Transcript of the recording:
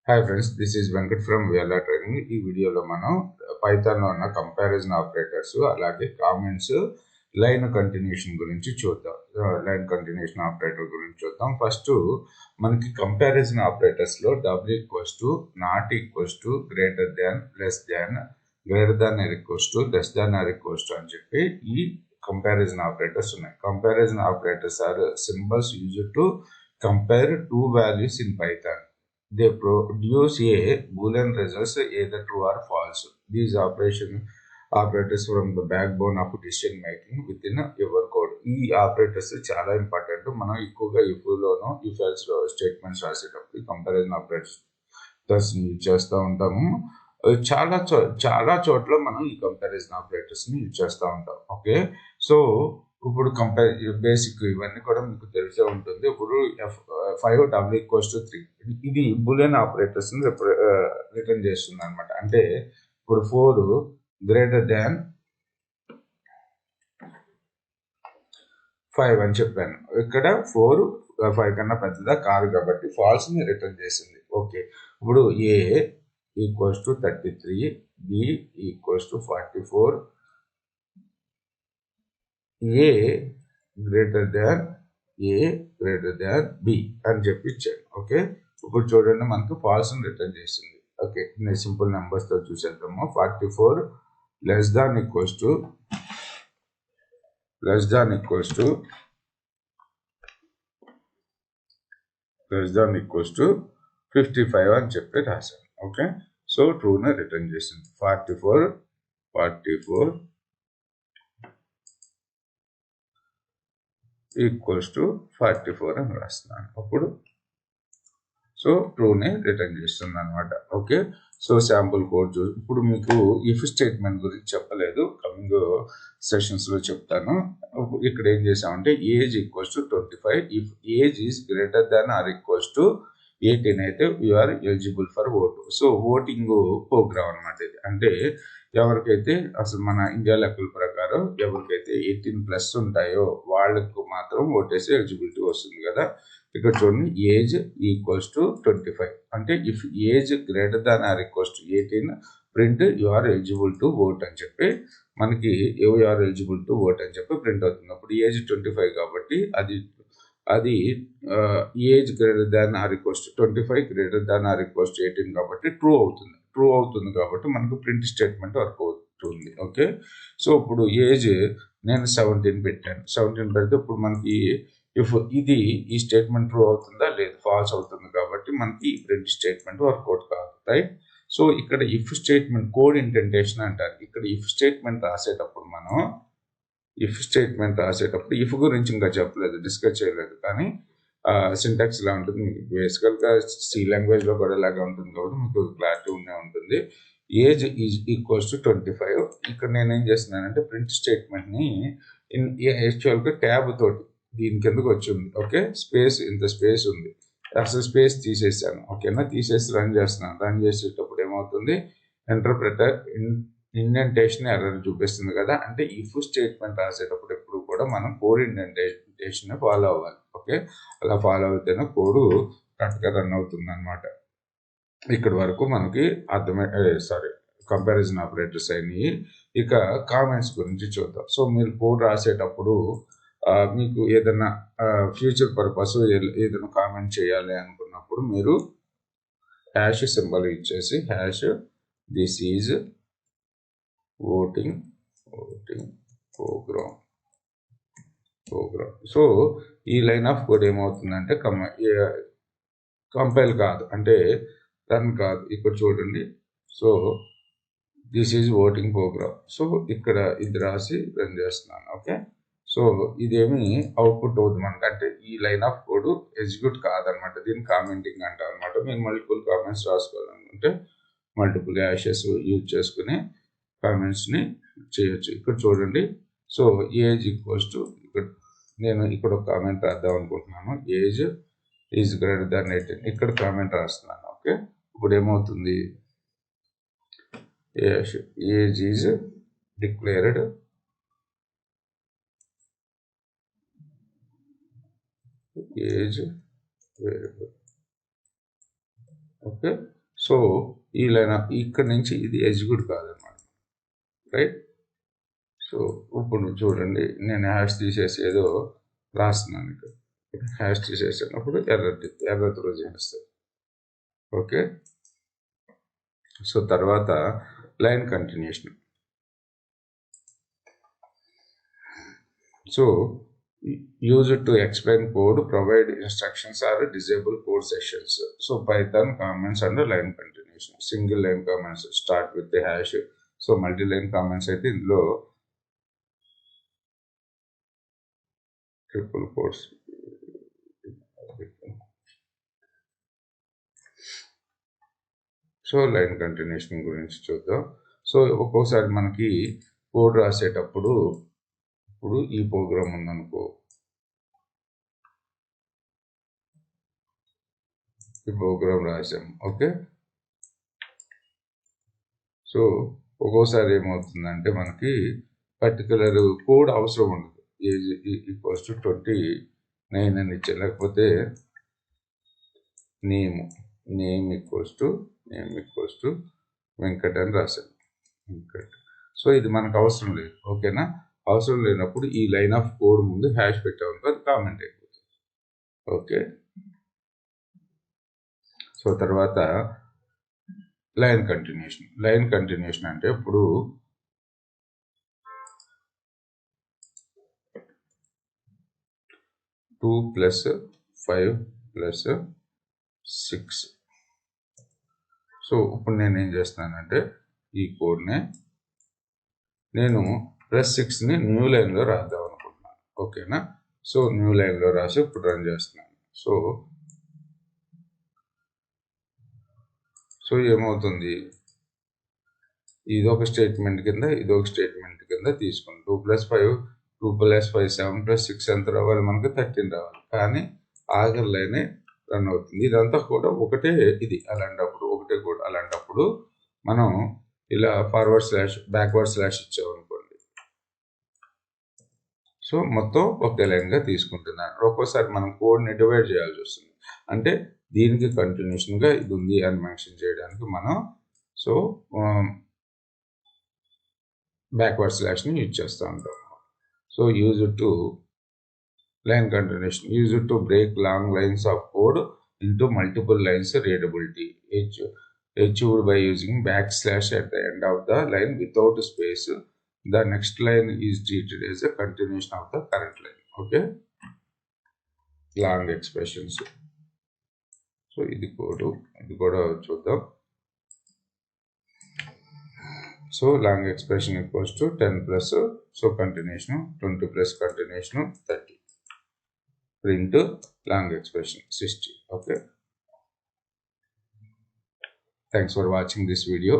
Hi friends, this is Venkat from VLR Training. ఈ వీడియోలో మనం పైథాన్లో ఉన్న కంపారిజన్ ఆపరేటర్స్ అలాగే కామెంట్స్ లైన్ కంటిన్యూషన్ గురించి చూద్దాం. లైన్ కంటిన్యూషన్ ఆపరేటర్ గురించి చూద్దాం. ఫస్ట్ మనకి కంపారిజన్ ఆపరేటర్స్లో double equals to not equals to greater than less than greater than or equals to less than or equals to అని చెప్పి ఈ కంపారిజన్ ఆపరేటర్స్ ఉన్నాయి. Comparison operators are symbols used to compare two values in Python. They produce a Boolean results either true or false. These operators from the backbone of decision making within your code. ఈ operators చాలా important. మనం ఎక్కువగా if లోనో if else statements రాసేటప్పుడు comparison operators use చేస్తూ ఉంటాము. చాలా చోట్ల మనం ఈ కంపారిజన్ ఆపరేటర్స్ ని యూజ్ చేస్తూ ఉంటాం. ఓకే, సో ఇప్పుడు బేసిక్ ఇవన్నీ కూడా మీకు తెలిసే ఉంటుంది. ఇప్పుడు F5 W equals to 3 ఇది బులియన్ ఆపరేటర్స్ ని రిటర్న్ చేస్తుంది అనమాట. అంటే ఇప్పుడు 4 గ్రేటర్ దాన్ 5 అని చెప్పాను. ఇక్కడ 4 5 కన్నా పెద్దదా కాదు కాబట్టి ఫాల్స్ ని రిటర్న్ చేసింది. ఓకే, ఇప్పుడు A equals to 33, B equals to 44, A greater than B అని చెప్పి ఇచ్చాను. ఓకే, ఇప్పుడు చూడండి మనకు ఫాల్స్ రిటర్న్ చేసింది. ఓకే, నేను సింపుల్ నెంబర్స్ తో చూసేద్దాము. 44 లెస్ దాన్ ఈక్వల్స్ టు 55 అని చెప్పి రాశాను. ఓకే, సో ట్రూని రిటర్న్ చేసింది. 44 ఈక్వల్స్ టు 44 అని రాస్తున్నాను. అప్పుడు సో ట్రూని రిటర్న్ చేస్తుంది అనమాట. ఓకే, సో శాంపుల్ కోడ్ ఇప్పుడు మీకు ఇఫ్ స్టేట్మెంట్ గురించి చెప్పలేదు, కమింగ్ సెషన్స్ లో చెప్తాను. ఇక్కడ ఏం చేసామంటే age equals to 25, if age is greater than or equals to 18 అయితే you are eligible for vote. So voting program అనమాట ఇది. అంటే ఎవరికైతే అసలు మన ఇండియా లెక్కల ప్రకారం ఎవరికైతే 18+ ఉంటాయో వాళ్ళకు మాత్రం ఓటేసి ఎలిజిబిలిటీ వస్తుంది కదా. ఇక్కడ చూడండి, ఏజ్ ఈక్వల్స్ టు 25 అంటే if age greater than or equals to 18 print you are eligible to vote అని చెప్పి మనకి you are eligible to vote అని చెప్పి ప్రింట్ అవుతుంది. అప్పుడు ఏజ్ 25 కాబట్టి అది age greater than or equals to 25 greater than or equals to 18 కాబట్టి ట్రూ అవుతుంది కాబట్టి మనకు ప్రింట్ స్టేట్మెంట్ వర్క్ అవుతుంది. ఓకే, సో ఇప్పుడు ఏజ్ నేను 17 పెట్టాను. 17 పెడితే ఇప్పుడు మనకి ఇఫ్ ఈ స్టేట్మెంట్ ట్రూ అవుతుందా లేదు, ఫాల్స్ అవుతుంది కాబట్టి మనకి ఈ ప్రింట్ స్టేట్మెంట్ వర్కౌట్ కాదు. రైట్, సో ఇక్కడ ఇఫ్ స్టేట్మెంట్ కోడ్ ఇంటెంటేషన్ అంటారు. ఇక్కడ ఇఫ్ స్టేట్మెంట్ రాసేటప్పుడు ఇఫ్ గురించి ఇంకా చెప్పలేదు, డిస్కస్ చేయలేదు, కానీ సింటాక్స్ ఇలా ఉంటుంది. మీకు బేసికల్గా సి లాంగ్వేజ్ లో కూడా ఇలాగే ఉంటుంది కాబట్టి మీకు క్లారిటీ ఉండే ఉంటుంది. Age is equals to 25. ఇక్కడ నేను ఏం చేస్తున్నానంటే ప్రింట్ స్టేట్మెంట్ ని యాక్చువల్గా ట్యాబ్ తోటి దీని కిందకు వచ్చింది. ఓకే, ఇంత స్పేస్ ఉంది, అసలు స్పేస్ తీసేసాను. ఓకేనా, తీసేసి రన్ చేస్తున్నాను. రన్ చేసేటప్పుడు ఏమవుతుంది, ఇంటర్ప్రెటర్ ఇండెంటేషన్ ఎర్రర్ చూపిస్తుంది కదా. అంటే ఇఫ్ స్టేట్మెంట్ రాసేటప్పుడు ఎప్పుడు కూడా మనం కోడ్ ఇండెంటేషన్ ఫాలో అవ్వాలి. ఓకే, అలా ఫాలో అయితేనే కోడ్ కరెక్ట్గా రన్ అవుతుంది అనమాట. ఇక్కడ వరకు మనకి కంపారిజన్ ఆపరేటర్స్ అయినాయి. ఇక కామెంట్స్ గురించి చూద్దాం. సో మీరు కోడ్ రాసేటప్పుడు మీకు ఏదైనా ఫ్యూచర్ పర్పస్ ఏదైనా కామెంట్ చేయాలి అనుకున్నప్పుడు మీరు హ్యాష్ సింబల్ ఇచ్చేసి hash this is voting program. So ఈ లైన్ ఆఫ్ కోడ్ ఏమవుతుందంటే కంపైల్ కాదు, అంటే రన్ కాదు. ఇక్కడ చూడండి, so this is voting program. So ఇక్కడ ఇది రాసి రన్ చేస్తున్నాను. ఓకే, సో ఇదేమి అవుట్పుట్ అవుతుంది మనకి, అంటే ఈ లైన్ ఆఫ్ కోడ్ ఎగ్జిక్యూట్ కాదనమాట. దీన్ని కామెంటింగ్ అంటాం అనమాట. మీరు మల్టిపుల్ కామెంట్స్ రాసుకోవాలనుకుంటే మల్టిపుల్ హ్యాషెస్ యూజ్ చేసుకుని కామెంట్స్ ని చేయొచ్చు. ఇక్కడ చూడండి, సో ఏజ్ ఈక్వల్స్ టు నేను ఇక్కడ ఒక కామెంట్ రాద్దాం అనుకుంటున్నాను. ఏజ్ ఈజ్ గ్రేటర్ దాన్ 18 ఇక్కడ కామెంట్ రాస్తున్నాను. ఓకే, ఇప్పుడు ఏమవుతుంది, age is declared age variable. Okay. So ఈ లైన్ ఇక్కడ నుంచి ఇది ఎగ్జిక్యూట్ కాదనమాట, రైట్. సో ఇప్పుడు చూడండి, నేను హ్యాష్ తీసేసి ఏదో రాస్తున్నాను ఇక్కడ. హ్యాష్ తీసేసినప్పుడు ఎర్ర త్రో చేస్తాయి. ఓకే. సో తర్వాత line continuation. So use it to explain code, provide instructions or disable code sessions. So Python comments under line continuation. Single line comments start with the hash. So multi-line comments అయితే ఇందులో triple quotes. So line continuation గురించి చూద్దాం. So ఒక్కోసారి మనకి code రాసేటప్పుడు, ఇప్పుడు ఈ programme ఉందనుకో, ఈ ప్రోగ్రామ్ రాసాం. ఓకే. సో ఒక్కోసారి ఏమవుతుందంటే మనకి పర్టికులర్ కోడ్ అవసరం ఉండదు. ఏజ్ ఈక్వల్స్ టు 29 అని ఇచ్చే, లేకపోతే నేమ్ ఈక్వల్స్ టు వెంకట్ అని రాశాను, వెంకట్. సో ఇది మనకు అవసరం లేదు. ఓకేనా. అవసరం లేనప్పుడు ఈ లైన్ ఆఫ్ కోడ్ ముందు హ్యాష్ పెట్టామనుకో అది కామెంట్ అయిపోతుంది. ఓకే. సో తర్వాత లైన్ కంటిన్యూషన్ అంటే ఇప్పుడు 2 + 5 + 6. సో ఇప్పుడు నేను ఏం చేస్తున్నానంటే ఈ కోడ్ని నేను +6ని న్యూ లైన్లో రాద్దాం అనుకుంటున్నాను. ఓకేనా. సో న్యూ లైన్లో రాసి ఇప్పుడు రన్ చేస్తున్నాను. సో ఏమవుతుంది, ఇదొక స్టేట్మెంట్ కింద తీసుకుని 2 + 5 7 + 6 ఎంత రావాలి, మనకు 13 రావాలి. కానీ ఆఖరి లైనే రన్ అవుతుంది. ఇదంతా కూడా ఒకటే. ఇది అలాంటప్పుడు ఒకటే కోడ్. అలాంటప్పుడు మనం ఇలా బ్యాక్వర్డ్ స్లాష్ ఇచ్చామనుకోండి, సో మొత్తం ఒకే లైన్గా తీసుకుంటున్నాను. ఒక్కోసారి మనం కోడ్ని డివైడ్ చేయాల్సి వస్తుంది. అంటే దీనికి కంటిన్యూషన్గా ఇది ఉంది అని మెన్షన్ చేయడానికి మనం సో బ్యాక్వర్డ్ స్లాష్ని యూజ్ చేస్తూ ఉంటాం. So use it to line continuation. Use it to break long lines of code into multiple lines readability. Achieved by using backslash at the end of the line without space. The next line is treated as a continuation of the current line. Okay. Long expressions. So ఇది కూడా చూద్దాం. So long expression equals to 10 plus so continuation 20 plus continuation 30. Print long expression 60. Okay. Thanks for watching this video.